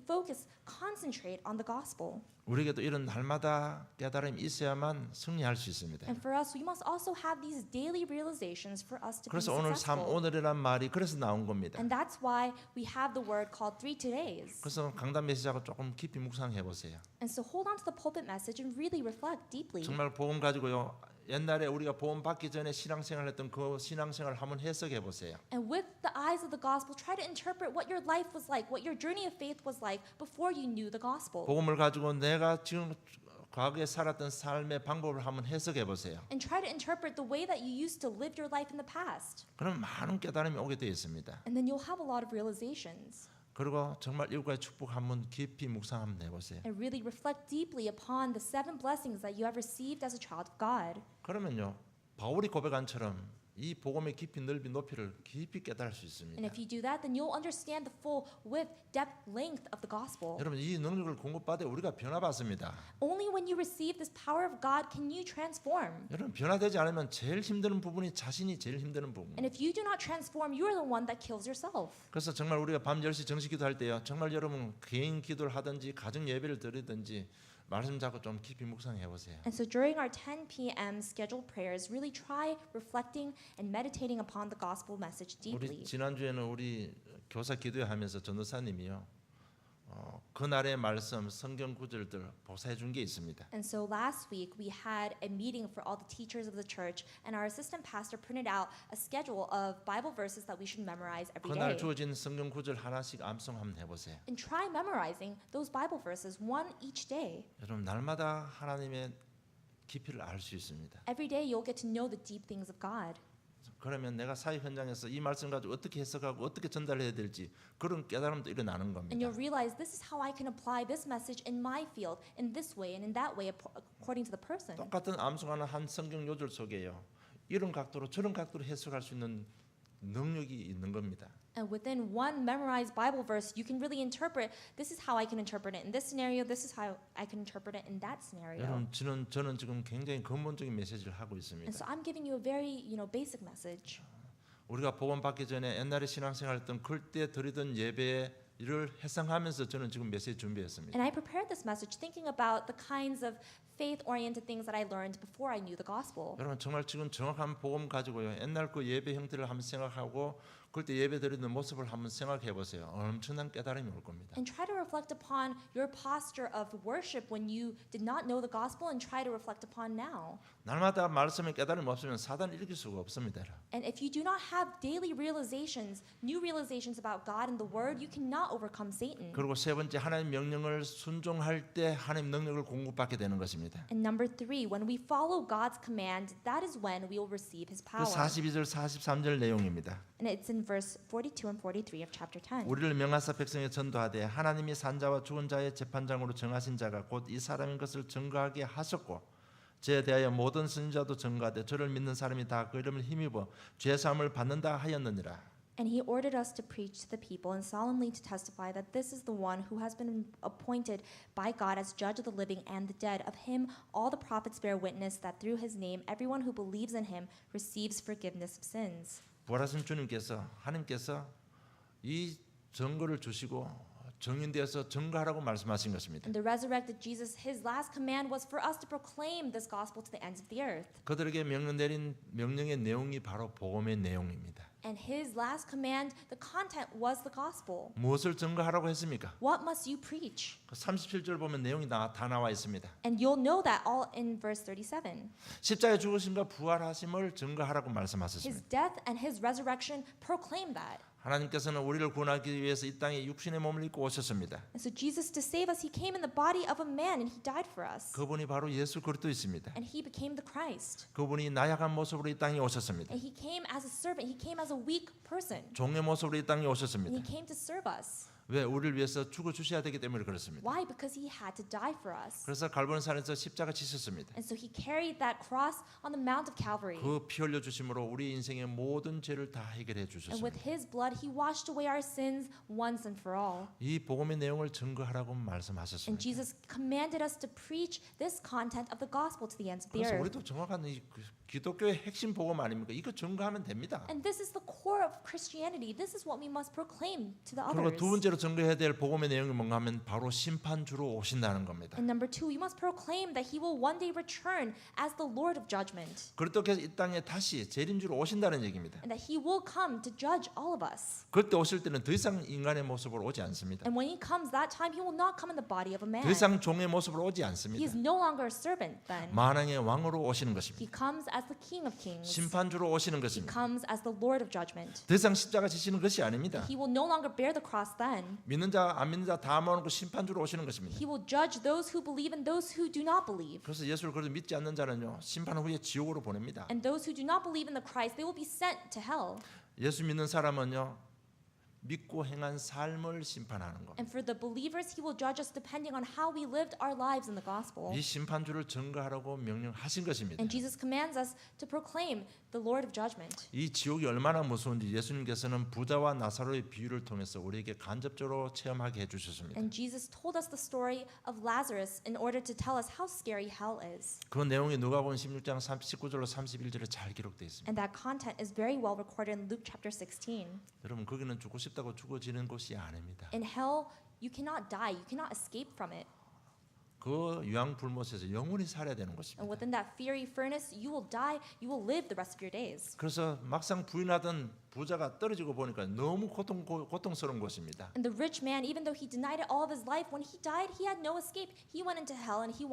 concentrate on the gospel. 우리에게도 이런 날마다 깨달음이 있어야만 승리할 수 있습니다. And for us, we must also have these daily realizations for us to be 그래서 오늘 삶 successful. 오늘이란 말이 그래서 나온 겁니다. And that's why we have the word called 3 todays. 그래서 강단 메시지하고 조금 깊이 묵상해 보세요. And so hold on to the pulpit message and really reflect deeply. 정말 복음 가지고요. 옛날에 우리가 복음 받기 전에 신앙생활했던 그 신앙생활을 한번 해석해 보세요. And with the eyes of the gospel, try to interpret what your life was like, what your journey of faith was like before you knew the gospel. 복음을 가지고 내가 지금 과거에 살았던 삶의 방법을 한번 해석해 보세요. And try to interpret the way that you used to live your life in the past. 그럼 많은 깨달음이 오게 되어 있습니다. And then you'll have a lot of realizations. 그리고 정말 이웃과의 축복 한번 깊이 묵상 한번 해보세요. And really reflect deeply upon the 7 blessings that you have received as a child of God. 그러면요 바울이 고백한처럼 이 복음의 깊이 넓이 높이를 깊이 깨달을 수 있습니다. And if you do that, then you'll understand the full width, depth, length of the gospel. 여러분 이 능력을 공급받아 우리가 변화받습니다. Only when you receive this power of God can you transform. 여러분 변화되지 않으면 제일 힘든 부분이 자신이 제일 힘든 부분. And if you do not transform, you are the one that kills yourself. 그래서 정말 우리가 밤 10시 정식 기도할 때요. 정말 여러분 개인 기도를 하든지 가정 예배를 드리든지 말씀 잡고 좀 깊이 묵상해 보세요. And so during our 10 p.m. scheduled prayers, really try reflecting and meditating upon the gospel message deeply. 우리 지난주에는 우리 교사 기도하면서 전도사님이요. 그날의 말씀 성경 구절들 보사해 준 게 있습니다. And so last week we had a meeting for all the teachers of the church, and our assistant pastor printed out a schedule of Bible verses that we should memorize every 그날 day. 주어진 성경 구절 하나씩 암송 한번 해보세요. And try memorizing those Bible verses one each day. 여러분 날마다 하나님의 깊이를 알 수 있습니다. Every day you'll get to know the deep things of God. 그러면 내가 사역 현장에서 이 말씀 가지고 어떻게 해석하고 어떻게 전달해야 될지 그런 깨달음도 일어나는 겁니다. And you'll realize this is how I can apply this message in my field in this way and in that way according to the person. 똑같은 암송하는 한 성경 요절 속에요. 이런 각도로 저런 각도로 해석할 수 있는 능력이 있는 겁니다. And within one memorized Bible verse, you can really interpret, this is how I can interpret it in this scenario, this is how I can interpret it in that scenario. 여러분 저는 지금 굉장히 근본적인 메시지를 하고 And 있습니다. so I'm giving you a very, basic message. 우리가 복음 받기 전에 옛날에 신앙생활했던 그때 드리던 예배를 회상하면서 저는 지금 메시지 준비했습니다. And I prepared this message thinking about the kinds of faith-oriented things that I learned before I knew the gospel. 여러분 정말 지금 정확한 복음 가지고요. 옛날 그 예배 형태를 한번 생각하고 그때 예배 드리는 모습을 한번 생각해 보세요. 엄청난 깨달음이 올 겁니다. And try to reflect upon your posture of worship when you did not know the gospel and try to reflect upon now. 날마다 말씀에 깨달음이 없으면 사단을 이길 수가 없습니다. And if you do not have daily realizations, new realizations about God and the Word, you cannot overcome Satan. 그리고 세 번째 하나님 명령을 순종할 때 하나님 능력을 공급받게 되는 것입니다. And number 3, when we follow God's command, that is when we will receive His 그 power. 42절 43절 내용입니다. And it's in verse 42 and 43 of chapter 10. 우리를 명하사 백성에 전도하되 하나님이 산 자와 죽은 자의 재판장으로 정하신 자가 곧 이 사람인 것을 증거하게 하셨고 저에 대하여 모든 선지자도 증거하되 저를 믿는 사람이 다 그 이름을 힘입어 죄 사함을 받는다 하였느니라. And he ordered us to preach to the people and solemnly to testify that this is the one who has been appointed by God as judge of the living and the dead. Of him all the prophets bear witness that through his name everyone who believes in him receives forgiveness of sins. 부활하신 주님께서 하나님께서 이 증거를 주시고 정인되어서 증거하라고 말씀하신 것입니다. And the resurrected Jesus, his last command was for us to proclaim this gospel to the ends of the earth. 그들에게 명령 내린 명령의 내용이 바로 복음의 내용입니다. And his last command, the content was the gospel. 무엇을 증거하라고 했습니까? What must you preach? 37절 보면 내용이 다 나와 있습니다. And you'll know that all in verse 37. 십자가에 죽으심과 부활하심을 증거하라고 His 말씀하셨습니다. death and his resurrection proclaim that. 하나님께서는 우리를 구원하기 위해서 이 땅에 육신의 몸을 입고 오셨습니다. And so Jesus, to save us, he came in the body of a man and he died for us. 그분이 바로 예수 그리스도이십니다. And he became the Christ. 그분이 나약한 모습으로 이 땅에 오셨습니다. And he came as a servant. He came as a weak person. 종의 모습으로 이 땅에 And 오셨습니다. he came to serve us. 왜? 우리를 위해서 죽어 주셔야 되기 때문에 그렇습니다. Why? Because he had to die for us. 그래서 갈보리산에서 십자가 지셨습니다. And so he carried that cross on the Mount of Calvary. 그 피 흘려 주심으로 우리 인생의 모든 죄를 다 해결해 And 주셨습니다. with his blood, he washed away our sins once and for all. 이 복음의 내용을 증거하라고 And 말씀하셨습니다. Jesus commanded us to preach this content of the gospel to the ends of the 그래서 earth. 우리도 정확한 이 기독교의 핵심 복음 아닙니까? 이거 증거하면 됩니다. And this is the core of Christianity. This is what we must proclaim to the 그리고 others. 두 번째로 증거해야 될 복음의 내용이 뭔가 하면 바로 심판주로 오신다는 겁니다. And number two, we must proclaim that he will one day return as the Lord of judgment. 그렇게 이 땅에 다시 재림주로 오신다는 얘기입니다. And that he will come to judge all of us. 그때 오실 때는 더 이상 인간의 모습으로 오지 않습니다. And when he comes that time, he will not come in the body of a man. 더 이상 종의 모습으로 오지 He 않습니다. is no longer a servant then. 만왕의 왕으로 오시는 것입니다. He comes as the King of Kings. 심판주로 오시는 He 것입니다. comes as the Lord of judgment. 더 이상 십자가 지시는 것이 아닙니다. He will no longer bear the cross then. 믿는 자 안 믿는 자 다 모아놓고 심판주로 오시는 것입니다. He will judge those who believe and those who do not believe. 그래서 예수를 그래도 믿지 않는 자는요 심판 후에 지옥으로 보냅니다. And those who do not believe in the Christ, they will be sent to hell. 예수 믿는 사람은요 믿고 행한 삶을 심판하는 겁니다. And for the believers, he will judge us depending on how we lived our lives in the gospel. 이 심판주를 증거하라고 명령하신 것입니다. And Jesus commands us to proclaim the Lord of judgment. 이 지옥이 얼마나 무서운지 예수님께서는 부자와 나사로의 비유를 통해서 우리에게 간접적으로 체험하게 해주셨습니다. And Jesus told us the story of Lazarus in order to tell us how scary hell is. 그 내용이 누가복음 16장 19절로 31절에 잘 기록되어 있습니다. And that content is very well recorded in Luke chapter 16. 여러분 거기는 죽고 싶다고 죽어지는 곳이 아닙니다. In hell, you cannot die, you cannot escape from it. 그 유황불못에서 영원히 살아야 되는 And 것입니다. within that fiery furnace, you will die, you will live the rest of your days. 그래서 막상 부인하던 부자가 떨어지고 보니까 너무 고통스러운 곳입니다. And the rich man, even though he denied it all of his life, when he died, he had no escape. He went into hell and he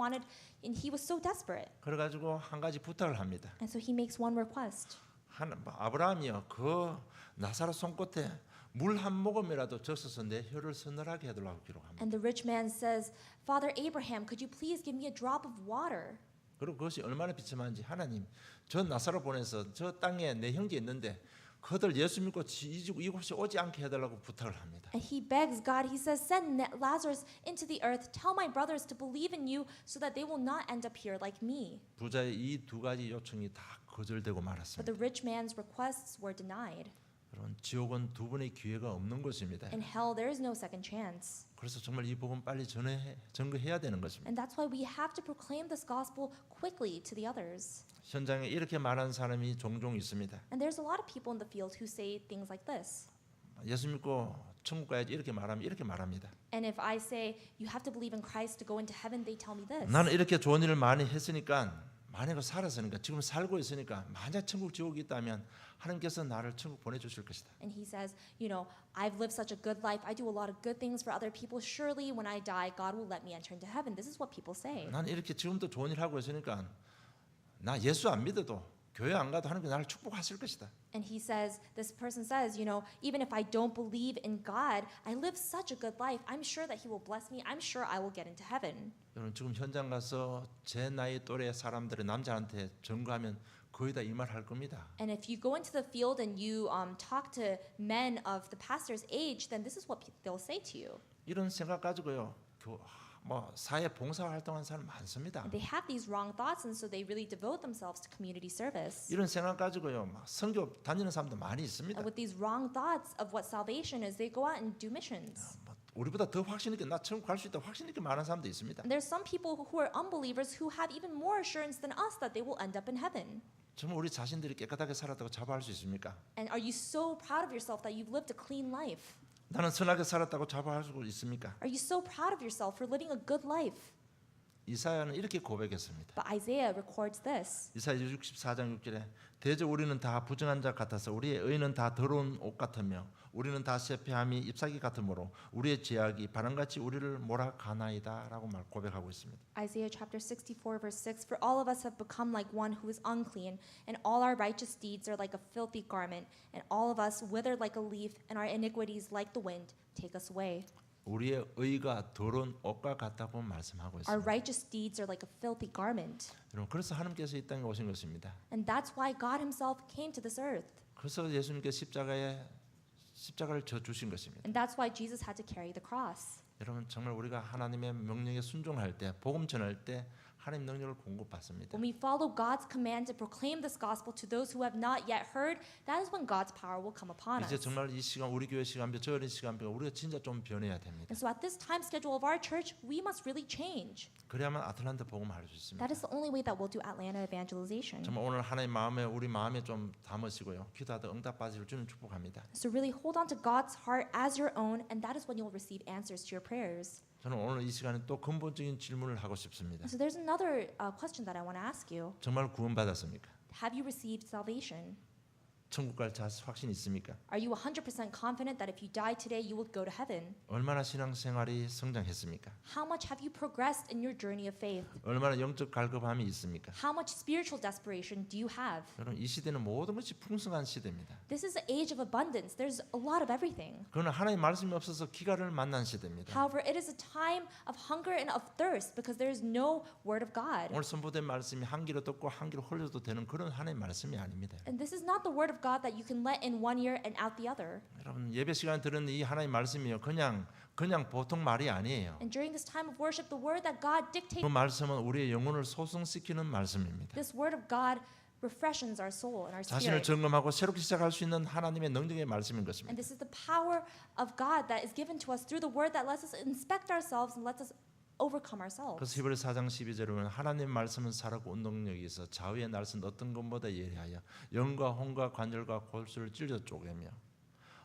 was so desperate. 그래가지고 한 가지 부탁을 합니다. And so he makes one request. 아브라함이요 그 나사로 손끝에 물 한 모금이라도 적셔서 내 혀를 서늘하게 해달라고 기록합니다. And the rich man says, Father Abraham, could you please give me a drop of water? 그리고 그것이 얼마나 비참한지 하나님 저 나사로 보내서 저 땅에 내 형제 있는데 그들 예수 믿고 이곳에 오지 않게 해달라고 부탁을 합니다. And he begs God, he says, send Lazarus into the earth. Tell my brothers to believe in you so that they will not end up here like me. 부자의 이 두 가지 요청이 다 거절되고 But 말았습니다. the rich man's requests were denied. 여러분 지옥은 두 번의 기회가 없는 곳입니다. In hell, there is no second chance. 그래서 정말 이 복음 빨리 증거해야 되는 것입니다. And that's why we have to proclaim this gospel quickly to the others. 현장에 이렇게 말하는 사람이 종종 있습니다. And there's a lot of people in the field who say things like this. 예수 믿고 천국 가야지 이렇게 말하면 이렇게 말합니다. And if I say, you have to believe in Christ to go into heaven, they tell me this. 나는 이렇게 좋은 일을 많이 했으니까 만약에 살았으니까 지금 살고 있으니까 만약 천국 지옥이 있다면 하나님께서 나를 천국 보내주실 것이다. And he says, you know, I've lived such a good life. I do a lot of good things for other people. Surely when I die, God will let me enter into heaven. This is what people say. 나는 이렇게 지금도 좋은 일 하고 있으니까 나 예수 안 믿어도 교회 안 가도 하나님께서 나를 축복하실 것이다. And he says, this person says, you know, even if I don't believe in God, I live such a good life. I'm sure that he will bless me. I'm sure I will get into heaven. 여러분 지금 현장 가서 제 나이 또래 사람들의 남자한테 전거하면 거의 다 이 말 할 겁니다. And if you go into the field and you talk to men of the pastor's age, then this is what they'll say to you. 이런 생각 가지고요. 뭐 사회 봉사 활동하는 사람 많습니다. And they have these wrong thoughts, and so they really devote themselves to community service. 이런 생각 가지고요. 막 선교 다니는 사람도 많이 있습니다. And with these wrong thoughts of what salvation is, they go out and do missions. 뭐 우리보다 더 확신 있게 나 천국 갈 수 있다 확신 있게 말하는 사람도 있습니다. And there's some people who are unbelievers who have even more assurance than us that they will end up in heaven. 정말 우리 자신들이 깨끗하게 살았다고 자부할 수 있습니까? And are you so proud of yourself that you've lived a clean life? 나는 선하게 살았다고 자부할 수 있습니까? Are you so proud of yourself for living a good life? 이사야는 이렇게 고백했습니다. But Isaiah records this. 이사야 64장 6절에 대저 우리는 다 부정한 자 같아서 우리의 의는 다 더러운 옷 같으며 우리는 다 쇠폐함이 잎사귀 같으므로 우리의 죄악이 바람같이 우리를 몰아가나이다라고 고백하고 있습니다. Isaiah chapter 64 verse 6, For all of us have become like one who is unclean, and all our righteous deeds are like a filthy garment, and all of us withered like a leaf, and our iniquities like the wind take us away. 우리의 의가 더러운 옷과 같다고 말씀하고 Our 있습니다. righteous deeds are like a filthy garment. 여러분 그래서 하나님께서 이 땅에 오신 것입니다. And that's why God himself came to this earth. 그래서 예수님께서 십자가에 십자가를 져 주신 것입니다. And that's why Jesus had to carry the cross. 여러분 정말 우리가 하나님의 명령에 순종할 때, 복음 전할 때 하나님 능력을 공급받습니다. When we follow God's command to proclaim this gospel to those who have not yet heard, that is when God's power will come upon 이제 us. 정말 이 시간 우리 교회 시간표, 저 어린 시간표 우리가 진짜 좀 변해야 됩니다. And so at this time schedule of our church, we must really change. 그래야만 아틀란타 복음을 할 수 있습니다. That is the only way that we'll do Atlanta evangelization. 정말 오늘 하나님 마음에 우리 마음에 좀 담으시고요. 기도하다 응답 받으실 주는 축복합니다. So really hold on to God's heart as your own, and that is when you'll receive answers to your prayers. 저는 오늘 이 시간에 또 근본적인 질문을 하고 싶습니다. And so there's another question that I want to ask you. 정말 구원받았습니까? Have you received salvation? 천국 갈 확신이 있습니까? Are you 100% confident that if you die today, you will go to heaven? 얼마나 신앙생활이 성장했습니까? How much have you progressed in your journey of faith? 얼마나 영적 갈급함이 있습니까? How much spiritual desperation do you have? 여러분 이 시대는 모든 것이 풍성한 시대입니다. This is the age of abundance. There's a lot of everything. 그러나 하나님 말씀이 없어서 기갈을 만난 시대입니다. However, it is a time of hunger and of thirst because there is no word of God. 오늘 선포된 말씀이 한 귀로 듣고 한 귀로 흘려도 되는 그런 하나님 말씀이 아닙니다. And this is not the word of God that you can let in one ear and out the other. 여러분 예배 시간에 들은 이 하나님 말씀이요 그냥 보통 말이 아니에요. And during this time of worship, the word that God 그 dictates, 말씀은 우리의 영혼을 소성시키는 말씀입니다. this word of God refreshes our soul and our 자신을 spirit. 점검하고 새롭게 시작할 수 있는 하나님의 능력의 말씀인 것입니다. And this is the power of God that is given to us through the word that lets us inspect ourselves and lets us overcome ourselves. 그래서 히브리 4장 12절에 보면 하나님 말씀은 살았고 운동력이 있어 좌우의 날선 어떤 것보다 예리하여 영과 혼과 관절과 골수를 찔러 쪼개며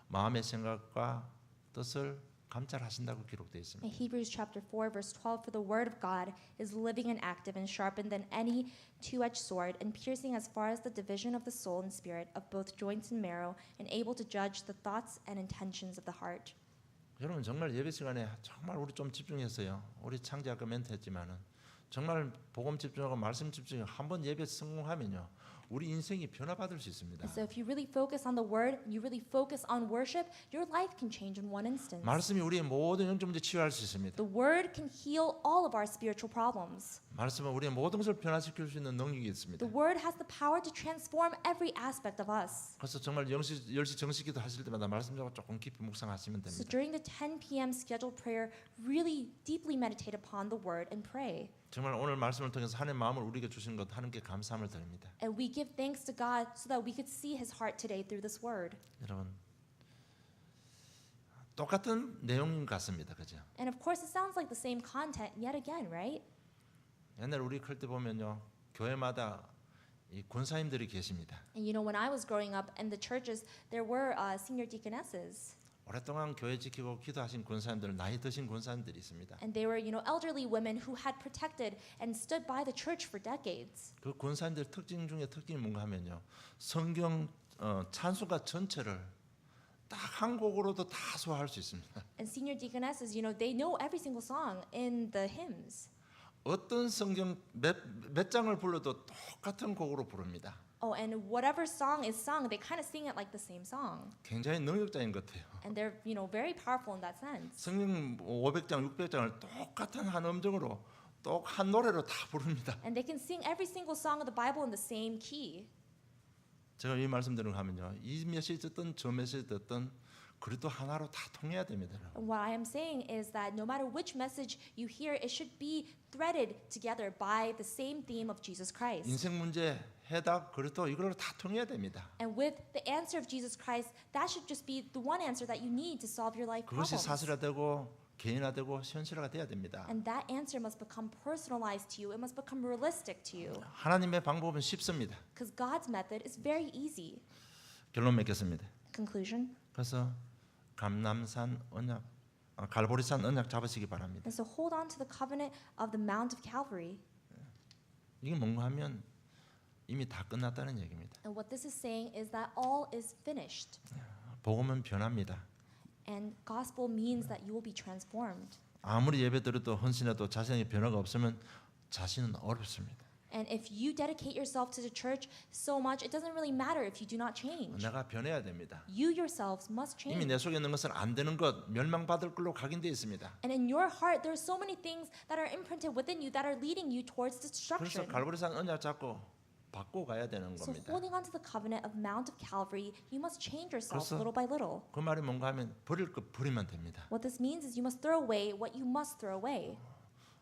마음의 생각과 뜻을 감찰하신다고 기록되어 있습니다. In Hebrews chapter 4 verse 12, for the word of God is living and active and sharper than any two-edged sword and piercing as far as the division of the soul and spirit of both joints and marrow and able to judge the thoughts and intentions of the heart. 여러분 정말 예배 시간에 정말 우리 좀 집중했어요. 우리 창제 아까 멘트 했지만은 정말 복음 집중하고 말씀 집중하고 한번 예배 성공하면요. 우리 인생이 변화받을 수 있습니다. And so if you really focus on the word, you really focus on worship, your life can change in one instance. 말씀이 우리의 모든 영적 문제 치유할 수 있습니다. The word can heal all of our spiritual problems. 말씀은 우리의 모든 것을 변화시킬 수 있는 능력이 있습니다. The word has the power to transform every aspect of us. 그래서 정말 10시 정식기도 하실 때마다 말씀 잡고 조금 깊이 묵상하시면 So 됩니다. during the 10 p.m. scheduled prayer, really deeply meditate upon the word and pray. 정말 오늘 말씀을 통해서 하나님의 마음을 우리에게 주신 것 하나님께 감사함을 드립니다. And we give thanks to God so that we could see his heart today through this word. 여러분 똑같은 내용인 것 같습니다. 그죠? And of course it sounds like the same content yet again, right? 옛날 우리 클 때 보면요. 교회마다 이 권사님들이 계십니다. And you know, when I was growing up in the churches, there were senior deaconesses. 오랫동안 교회 지키고 기도하신 권사님들, 나이 드신 권사님들이 있습니다. And they were, you know, elderly women who had protected and stood by the church for decades. 그 권사님들 특징 중에 특징이 뭔가 하면요. 성경 찬송가 전체를 딱 한 곡으로도 다 소화할 수 있습니다. And senior deaconesses, you know, they know every single song in the hymns. 어떤 성경 몇 장을 불러도 똑같은 곡으로 부릅니다. Oh, and whatever song is sung, they kind of sing it like the same song. 굉장히 능력자인 것 같아요. And they're, you know, very powerful in that sense. 성경 500장, 600장을 똑같은 한 음정으로 또 한 노래로 다 부릅니다. And they can sing every single song of the Bible in the same key. 제가 이 말씀드리는 거 하면요. 이 메시지 듣든 저 메시지 듣든 그래도 하나로 다 통해야 됩니다. And what I am saying is that no matter which message you hear, it should be threaded together by the same theme of Jesus Christ. 인생 문제 해답 그래도 이걸로 다 통해야 됩니다. And with the answer of Jesus Christ, that should just be the one answer that you need to solve your life 그것이 problems. 사실화되고 개인화되고 현실화가 돼야 됩니다. And that answer must become personalized to you. It must become realistic to you. 하나님의 방법은 쉽습니다. Because God's method is very easy. 결론 맺겠습니다. Conclusion. 그래서 감람산 언약, 갈보리산 언약 잡으시기 바랍니다. And so hold on to the covenant of the Mount of Calvary. 이게 뭔가 하면 이미 다 끝났다는 얘기입니다. And what this is saying is that all is finished. 복음은 변합니다. And gospel means that you will be transformed. 아무리 예배 드려도 헌신해도 자신의 변화가 없으면 자신은 어렵습니다. And if you dedicate yourself to the church so much, it doesn't really matter if you do not change. 내가 변해야 됩니다. You yourselves must 이미 change. 내 속에 있는 것은 안 되는 것, 멸망받을 걸로 각인되어 있습니다. And in your heart, there are so many things that are imprinted within you that are leading you towards 그래서 destruction. 갈보리산 언약 잡고 바꿔 가야 되는 So 겁니다. holding on to the covenant of Mount of Calvary, you must change yourself 그래서- little by little. 그 말이 뭔가 하면 버릴 거 버리면 됩니다. What this means is you must throw away what you must throw away.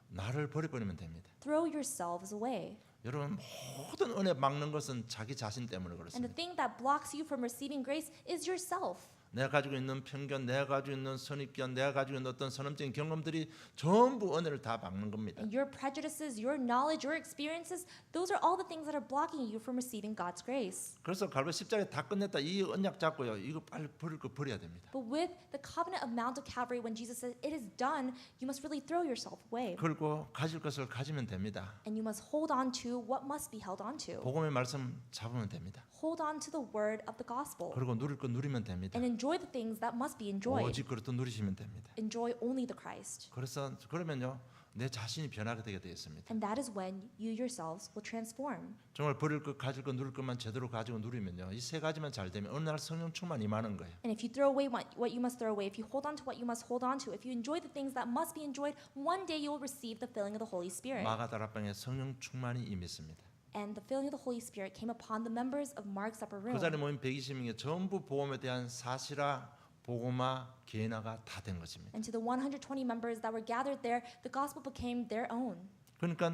나를 버려버리면 됩니다. Throw yourselves away. 여러분 모든 은혜 막는 것은 자기 자신 때문에 And the 그렇습니다. thing that blocks you from receiving grace is yourself. 내가 가지고 있는 편견, 내가 가지고 있는 선입견, 내가 가지고 있는 어떤 선험적인 경험들이 전부 은혜를 다 막는 겁니다. And your prejudices, your knowledge, your experiences, those are all the things that are blocking you from receiving God's grace. 그래서 갈보 십자가에 다 끝냈다. 이 언약 잡고요. 이거 빨리 버릴 거 버려야 됩니다. But with the covenant of Mount of Calvary, when Jesus says it is done, you must really throw yourself away. 그리고 가질 것을 가지면 됩니다. And you must hold on to what must be held on to. 복음의 말씀 잡으면 됩니다. Hold on to the word of the gospel. 그리고 누릴 거 누리면 됩니다. And enjoy the things that must be enjoyed. 오직 그것도 누리시면 됩니다. Enjoy only the Christ. 그래서 그러면요 내 자신이 변하게 되게 되었습니다. And that is when you yourselves will transform. 정말 버릴 것, 가질 것, 누릴 것만 제대로 가지고 누리면요 이 세 가지만 잘 되면 어느 날 성령 충만 임하는 거예요. And if you throw away what you must throw away, if you hold on to what you must hold on to, if you enjoy the things that must be enjoyed, one day you will receive the filling of the Holy Spirit. 마가다락방에 성령 충만이 임했습니다. And the filling of the Holy Spirit came upon the members of Mark's upper room. 그 자리에 모인 120명이 전부 복음에 대한 사실화, 복음화, 개인화가 다 된 것입니다. And to the 120 members that were gathered there, the gospel became their own. 그러니까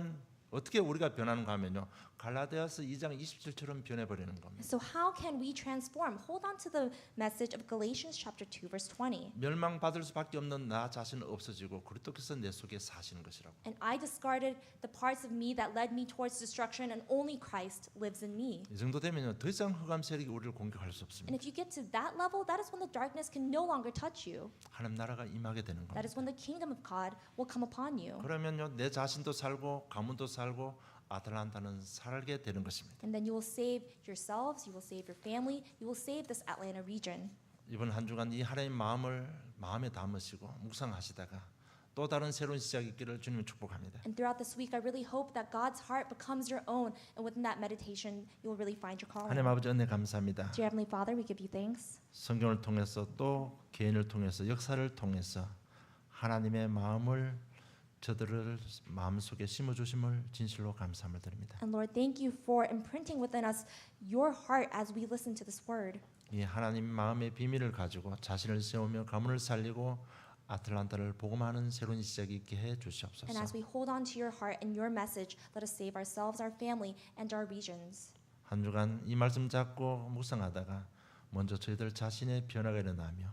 어떻게 우리가 변하는가 하면요 갈라디아서 2장 27처럼 변해버리는 겁니다. So how can we transform? Hold on to the message of Galatians chapter 2 verse 20. 멸망받을 수밖에 없는 나 자신은 없어지고 그리스도께서 내 속에 사시는 것이라고. And I discarded the parts of me that led me towards destruction, and only Christ lives in me. 이 정도 되면요 더 이상 흑암 세력이 우리를 공격할 수 And 없습니다. if you get to that level, that is when the darkness can no longer touch you. 하나님 나라가 임하게 되는 That 겁니다. is when the kingdom of God will come upon you. 그러면요 내 자신도 살고 가문도 살고 아틀란타는 살게 되는 것입니다. And then you will save yourselves, you will save your family, you will save this Atlanta region. 이번 한 주간 이 하나님 마음을 마음에 담으시고 묵상하시다가 또 다른 새로운 시작이 있기를 주님을 축복합니다. And throughout this week, I really hope that God's heart becomes your own, and within that meditation, you will really find your calling. 하나님 아버지 은혜 감사합니다. Dear Heavenly Father, we give you thanks. 성경을 통해서 또 개인을 통해서 역사를 통해서 하나님의 마음을 저들을 마음속에 심어주심을 진실로 감사함을 드립니다. And Lord, thank you for imprinting within us your heart as we listen to this word. 이 하나님 마음의 비밀을 가지고 자신을 세우며 가문을 살리고 아틀란타를 복음하는 새로운 시작이 있게 해 And 주시옵소서. as we hold on to your heart and your message, let us save ourselves, our family, and our regions. 한 주간 이 말씀 잡고 묵상하다가 먼저 저희들 자신의 변화가 일어나며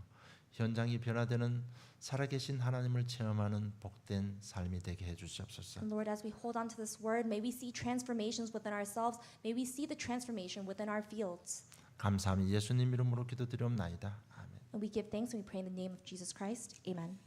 현장이 변화되는 살아계신 하나님을 체험하는 복된 삶이 되게 해 주시옵소서. And Lord, as we hold on to this word, may we see transformations within ourselves. May we see the transformation within our fields. 감사함이 예수님 이름으로 기도드리옵나이다. 아멘. And we give thanks and we pray in the name of Jesus Christ. Amen.